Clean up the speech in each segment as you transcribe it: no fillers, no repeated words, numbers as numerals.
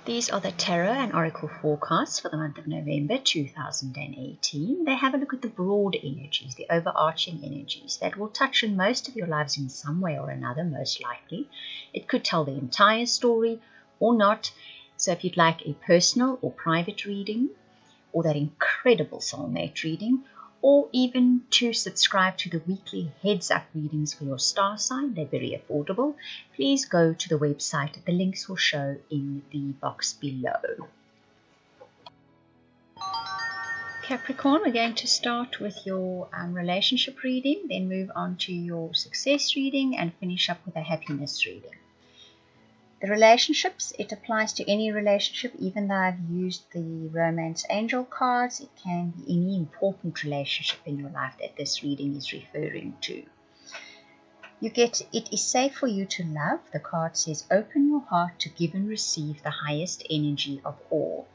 These are the Tarot and Oracle forecasts for the month of November 2018. They have a look at the broad energies, the overarching energies that will touch on most of your lives in some way or another, most likely. It could tell the entire story or not. So if you'd like a personal or private reading, or that incredible soulmate reading, or even to subscribe to the weekly heads-up readings for your star sign, they're very affordable, please go to the website. The links will show in the box below. Capricorn, we're going to start with your relationship reading, then move on to your success reading, and finish up with a happiness reading. The relationships, it applies to any relationship, even though I've used the romance angel cards. It can be any important relationship in your life that this reading is referring to. You get, it is safe for you to love. The card says, open your heart to give and receive the highest energy of all.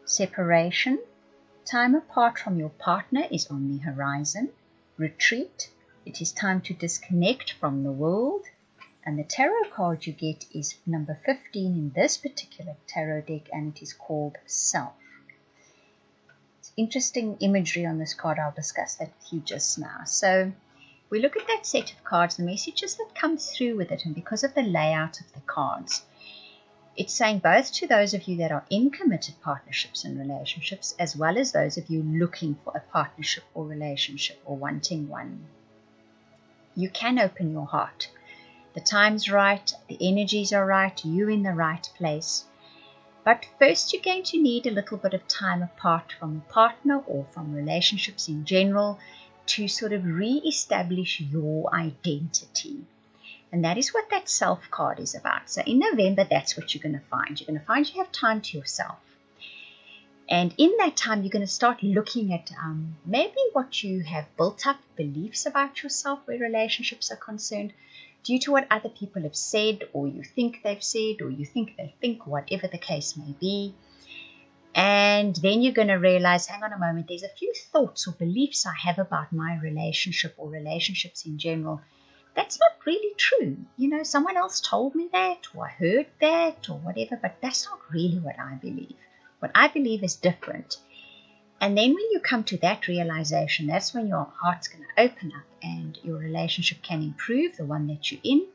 Separation, time apart from your partner is on the horizon. Retreat, it is time to disconnect from the world. And the tarot card you get is number 15 in this particular tarot deck, and it is called Self. It's interesting imagery on this card. I'll discuss that with you just now. So we look at that set of cards, the messages that come through with it, and because of the layout of the cards, it's saying both to those of you that are in committed partnerships and relationships, as well as those of you looking for a partnership or relationship or wanting one. You can open your heart. The time's right, the energies are right, you're in the right place. But first you're going to need a little bit of time apart from a partner or from relationships in general to sort of re-establish your identity. And that is what that self card is about. So in November, that's what you're going to find. You're going to find you have time to yourself. And in that time, you're going to start looking at maybe what you have built up, beliefs about yourself where relationships are concerned, due to what other people have said, or you think they've said, or you think they think, whatever the case may be. And then you're going to realize, hang on a moment, there's a few thoughts or beliefs I have about my relationship or relationships in general. That's not really true. You know, someone else told me that, or I heard that, or whatever, but that's not really what I believe. What I believe is different. And then when you come to that realization, that's when your heart's going to open up and your relationship can improve, the one that you're in,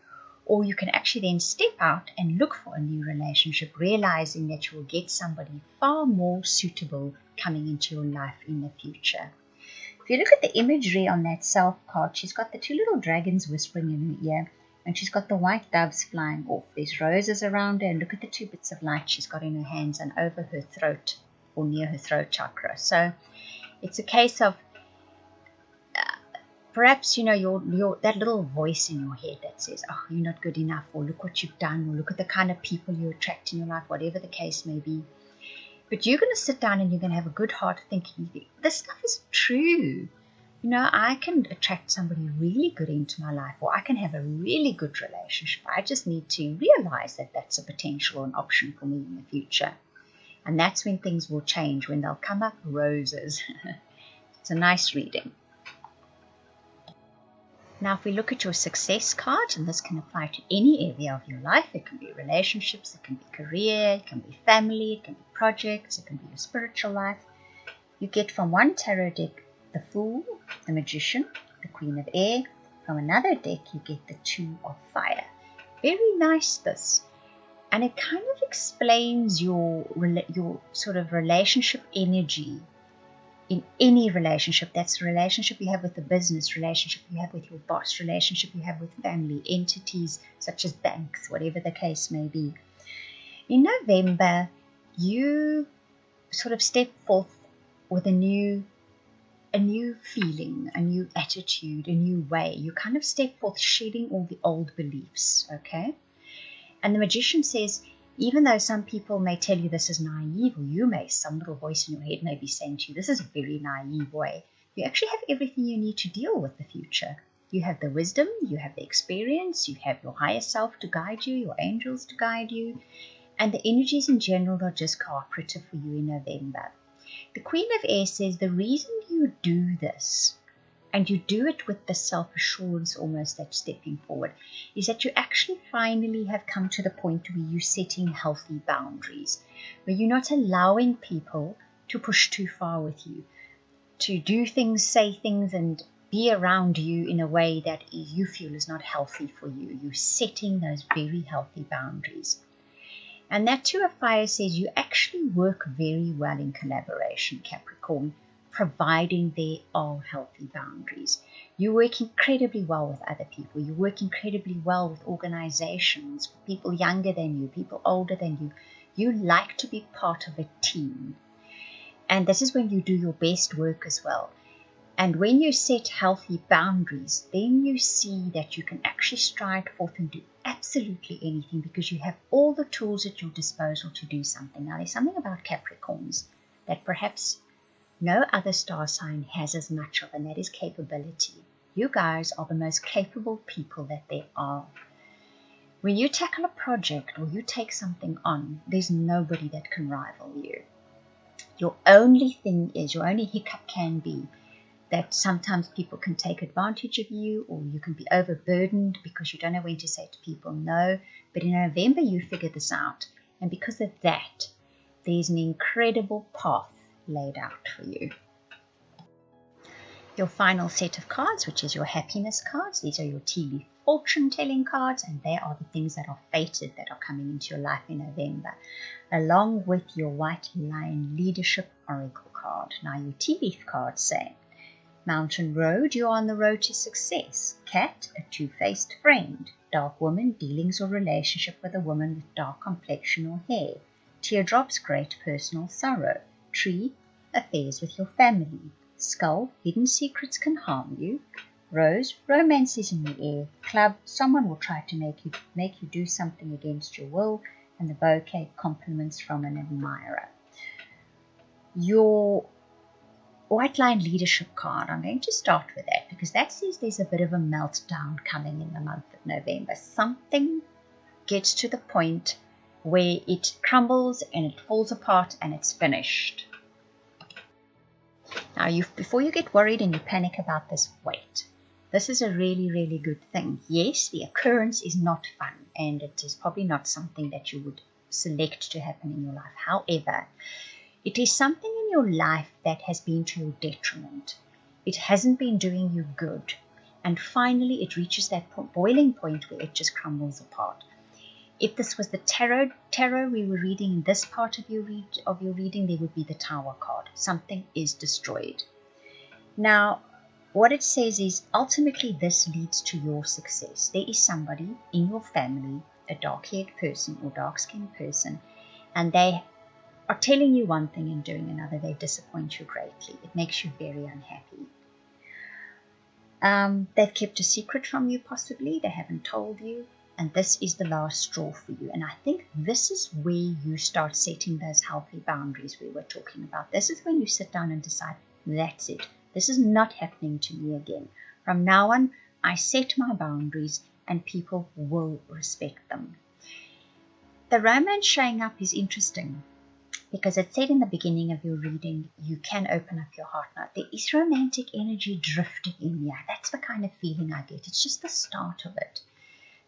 or you can actually then step out and look for a new relationship, realizing that you will get somebody far more suitable coming into your life in the future. If you look at the imagery on that self card, she's got the two little dragons whispering in her ear, and she's got the white doves flying off. There's roses around her, and look at the two bits of light she's got in her hands and over her throat, or near her throat chakra. So it's a case of perhaps, you know, your that little voice in your head that says, oh, you're not good enough, or look what you've done, or look at the kind of people you attract in your life, whatever the case may be. But you're going to sit down and you're going to have a good heart thinking, this stuff is true. You know, I can attract somebody really good into my life, or I can have a really good relationship. I just need to realize that that's a potential and option for me in the future. And that's when things will change, when they'll come up roses. It's a nice reading. Now, if we look at your success card, and this can apply to any area of your life, it can be relationships, it can be career, it can be family, it can be projects, it can be your spiritual life. You get from one tarot deck the Fool, the Magician, the Queen of Air. From another deck, you get the Two of Fire. Very nice, this. And it kind of explains your sort of relationship energy in any relationship. That's the relationship you have with the business, relationship you have with your boss, relationship you have with family, entities such as banks, whatever the case may be. In November, you sort of step forth with a new feeling, a new attitude, a new way. You kind of step forth shedding all the old beliefs, okay? And the Magician says, even though some people may tell you this is naive, or some little voice in your head may be saying to you, this is a very naive way, you actually have everything you need to deal with the future. You have the wisdom, you have the experience, you have your higher self to guide you, your angels to guide you, and the energies in general are just cooperative for you in November. The Queen of Air says the reason you do this and you do it with the self-assurance almost that's stepping forward, is that you actually finally have come to the point where you're setting healthy boundaries, where you're not allowing people to push too far with you, to do things, say things, and be around you in a way that you feel is not healthy for you. You're setting those very healthy boundaries. And that Two of Fire says you actually work very well in collaboration, Capricorn, providing there are healthy boundaries. You work incredibly well with other people. You work incredibly well with organizations, people younger than you, people older than you. You like to be part of a team. And this is when you do your best work as well. And when you set healthy boundaries, then you see that you can actually stride forth and do absolutely anything because you have all the tools at your disposal to do something. Now, there's something about Capricorns that perhaps no other star sign has as much of, and that is capability. You guys are the most capable people that there are. When you tackle a project or you take something on, there's nobody that can rival you. Your only thing is, your only hiccup can be that sometimes people can take advantage of you, or you can be overburdened because you don't know when to say to people no. But in November, you figure this out. And because of that, there's an incredible path laid out for you. Your final set of cards, which is your happiness cards. These are your tea leaf fortune-telling cards, and they are the things that are fated that are coming into your life in November, along with your white lion leadership oracle card. Now, your tea leaf cards say, Mountain Road, you are on the road to success. Cat, a two-faced friend. Dark woman, dealings or relationship with a woman with dark complexion or hair. Teardrops, great personal sorrow. Tree, affairs with your family. Skull, hidden secrets can harm you. Rose, romance is in the air. Club, someone will try to make you do something against your will. And the bouquet, compliments from an admirer. Your white line leadership card, I'm going to start with that because that says there's a bit of a meltdown coming in the month of November. Something gets to the point where it crumbles and it falls apart and it's finished. Now, before you get worried and you panic about this, wait. This is a really, really good thing. Yes, the occurrence is not fun and it is probably not something that you would select to happen in your life. However, it is something in your life that has been to your detriment. It hasn't been doing you good. And finally, it reaches that boiling point where it just crumbles apart. If this was the tarot we were reading in this part of your reading, there would be the Tower card. Something is destroyed. Now, what it says is, ultimately, this leads to your success. There is somebody in your family, a dark-haired person or dark-skinned person, and they are telling you one thing and doing another. They disappoint you greatly. It makes you very unhappy. They've kept a secret from you, possibly. They haven't told you. And this is the last straw for you. And I think this is where you start setting those healthy boundaries we were talking about. This is when you sit down and decide, that's it. This is not happening to me again. From now on, I set my boundaries and people will respect them. The romance showing up is interesting, because it said in the beginning of your reading, you can open up your heart now. There is romantic energy drifting in here. That's the kind of feeling I get. It's just the start of it.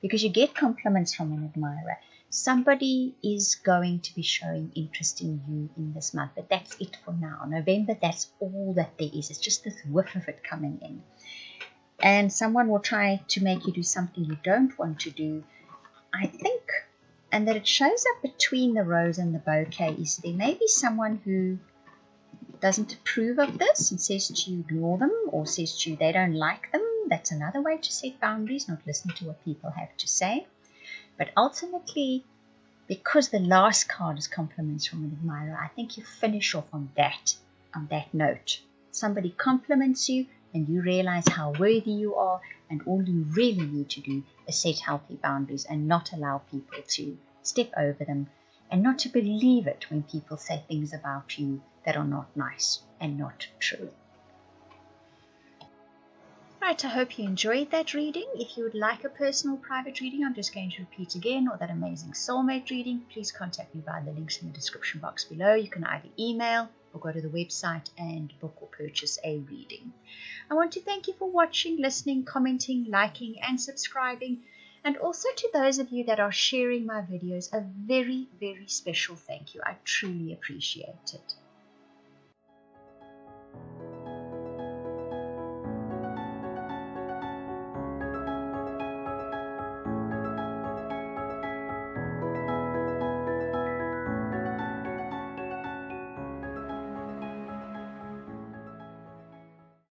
Because you get compliments from an admirer. Somebody is going to be showing interest in you in this month. But that's it for now. November, that's all that there is. It's just this whiff of it coming in. And someone will try to make you do something you don't want to do, I think. And that it shows up between the rose and the bouquet is there may be someone who doesn't approve of this and says to you ignore them, or says to you they don't like them. That's another way to set boundaries, not listen to what people have to say. But ultimately, because the last card is compliments from an admirer, I think you finish off on that note. Somebody compliments you and you realize how worthy you are, and all you really need to do is set healthy boundaries and not allow people to step over them, and not to believe it when people say things about you that are not nice and not true. Right, I hope you enjoyed that reading. If you would like a personal private reading, I'm just going to repeat again, or that amazing soulmate reading, please contact me via the links in the description box below. You can either email, or go to the website and book or purchase a reading. I want to thank you for watching, listening, commenting, liking, and subscribing. And also to those of you that are sharing my videos, a very, very special thank you. I truly appreciate it.